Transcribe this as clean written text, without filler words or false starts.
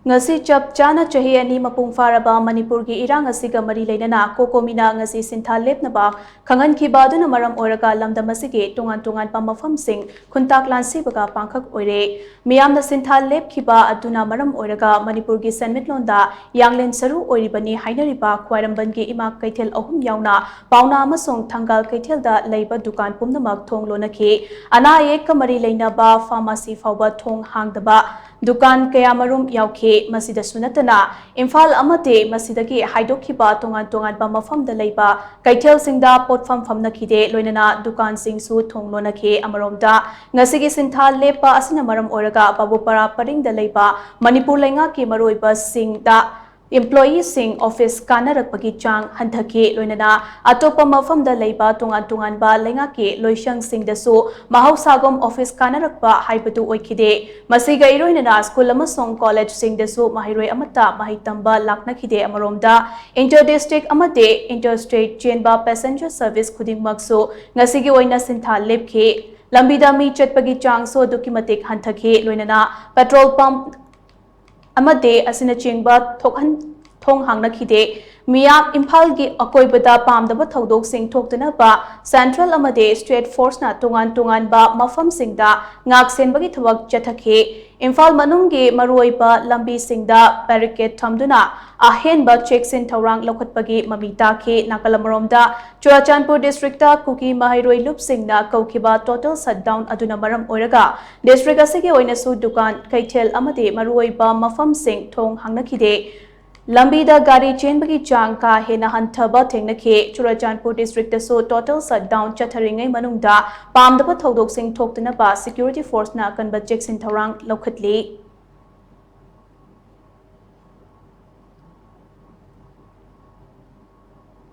Ngasi chap chana Chahi ani Mapung Pharaba Manipur ki Irang Asiga mari Leinana COCOMI na Ngasi shintha lepnaba khanghankhiba aduna maram oiraga lamdam asigi Tongan-Tonganba Mapham sing Khuntak lanshibaga pangkhak oire miyamna shintha lepkhiba aduna maram oiraga Manipur ki senmitlonda yanglen saru oiribani hainariba khwairamban ki imak kaithel ahum yauna pauna amasong thangal kaithelda leiba dukan pumnamak thong lonaki ana ayek mari leinaba pharmacy fawba thong hangdaba dukan kayamarum yauke masida sunatana imphal amate masidagi haidokhiba Tongan-Tonganba Mapham da leiba kaithel singda potfam famna khide loinana dukan sing su thonglona khe amaromda ngasigi shintha lepa asina maram oiraga babupara paring da leiba Manipur lenga ki maroiba singda employee sing office kanarakpagi chang hanthake loinana atopa mafam da leiba Tongan-Tonganba lenga ke loishang sing da so mahausagom office kanarakpa haibatu oikide masiga iroinana school amasong college sing da so mahiroi amata mahitamba lakna khide amaromda inter-district amate interstate chainba passenger service khudingmak so ngasigi oina shintha lepkhe lambida mi chatpagi chang so dukimatik hanthake loinana petrol pump amade asina chingba thong hangna khide miyam imphal gi akoibada pamdaba thodok sing thoktana ba central amade state force na Tongan-Tonganba Mapham singda ngak senbagi thawak chathake imphal manung gi maroiba lambi singda barricade thamduna ahenba checksin thawrang lokhatpagi mamita khe nakalamromda Churachandpur district ta kuki mahiroi lup singna kaukhiba total shutdown aduna maram oiraga district asigi oina su dukan kaithel amade maroiba Mapham sing thong hangna khide Lambida gari chenbagi chang ka hena hanthaba thengnakhe Churachandpur district so total shutdown chatharingai manungda pamdaba thodok sing thoktana ba security force na kanba checksin thawrang lokhatli